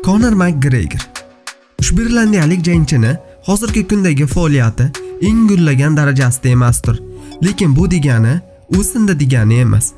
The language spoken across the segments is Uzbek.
Conor McGregor. Ushbu irlandiyalik jangchini hozirgi kundagi faoliyati eng gullagan darajasida emasdir. Lekin bu degani u sindi degani emas.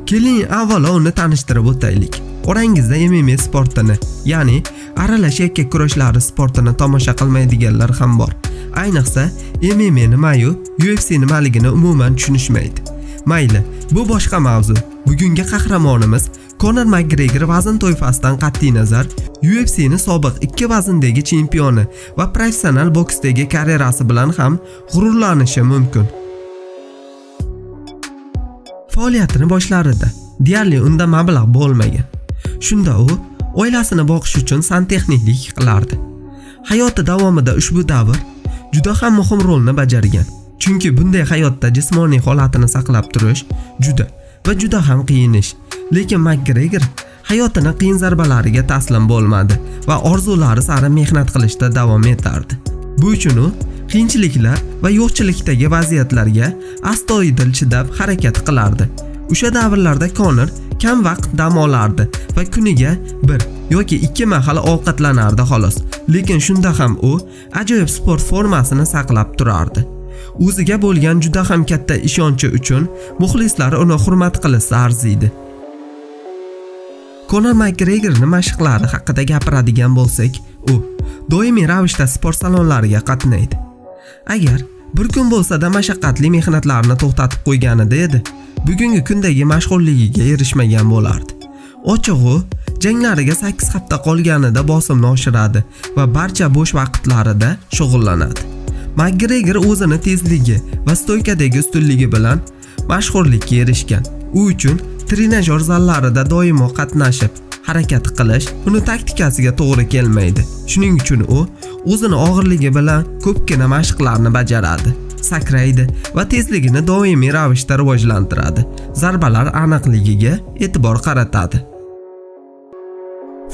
Keling avvalo uni tanishtirib o'taylik. Orangizda MMA sportini, ya'ni aralash yakka kurashlari sportini tomosha qilmaydiganlar ham bor. Ayniqsa MMA nima-yu, UFC nimaligini umuman tushunishmaydi. Mayli, bu boshqa mavzu. Bugungi qahramonimiz Conor McGregor vazn toifasidan qat'iy nazar UFC'ni sobiq 2 vazndagi chempioni va professional boksdagi karyerasi bilan ham g'ururlanishi mumkin. Faoliyatini boshlarida deyarli unda mablag' bo'lmagan. Shunda u oilasini boqish uchun santexniklik qilardi. Hayoti davomida ushbu davr juda ham muhim rolni bajargan. Chunki bunday hayotda jismoniy holatini saqlab turish juda ham qiyin ish. Lekin McGregor hayotini qiyin zarbalariga taslim bo'lmadi va orzulari sari mehnat qilishda davom etardi. Bu uchun u qiyinchiliklar va yo'qchilikdagi vaziyatlarga astoydil chidab harakat qilardi. O'sha davrlarda Conor kam vaqt dam olardi va kuniga 1 yoki 2 mahal ovqatlanardi xolos. Lekin shunda ham u ajoyib sport formasini saqlab turardi. O'ziga bo'lgan juda ham katta ishonchi uchun muxlislar uni hurmat qilsa arziydi. Conor McGregorning mashqlari haqida gapiradigan bo'lsak, u doimiy ravishda sport salonlariga qatnaydi. Agar bir kun bo'lsa-da mashaqqatli mehnatlarini to'xtatib qo'yganida edi, bugungi kundagi mashhurligiga erishmagan bo'lardi. Ochig'i, janglariga 8 hafta qolganida bosimni oshiradi va barcha bo'sh vaqtlarida shug'ullanadi. McGregor o'zini tezligi va stoykadagi ustunligi bilan mashhurlikka erishgan. U uchun trenajyor zallarida doimo qatnashib, harakat qilish uni taktikasiga to'g'ri kelmaydi. Shuning uchun u o'zini og'irligi bilan ko'pgina mashqlarni bajaradi, sakraydi va tezligini doimiy ravishda rivojlantiradi. Zarbalar aniqligiga e'tibor qaratadi.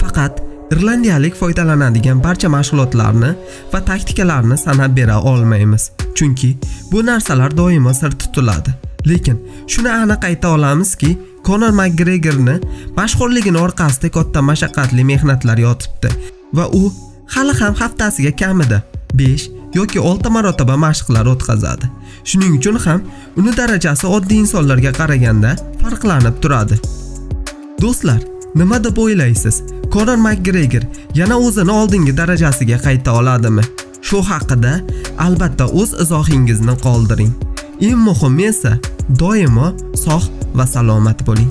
Faqat irlandiyalik foydalanadigan barcha mashg'ulotlarni va taktikalarni sanab bera olmaymiz. Chunki bu narsalar doimo sir tutiladi. Lekin shuni aniq ayta olamizki, Conor McGregorni mashhurligini orqasida katta mashaqqatli mehnatlar yotibdi va u hali ham haftasiga kamida 5 yoki 6 marotaba mashqlar o'tkazadi. Shuning uchun ham uni darajasi oddiy insonlarga qaraganda farqlanib turadi. Do'stlar, nima deb o'ylaysiz? Conor McGregor yana o'zini oldingi darajasiga qayta oladimi? Shu haqida albatta o'z izohingizni qoldiring. Eng muhimi esa doimo sog' va salomat bo'ling.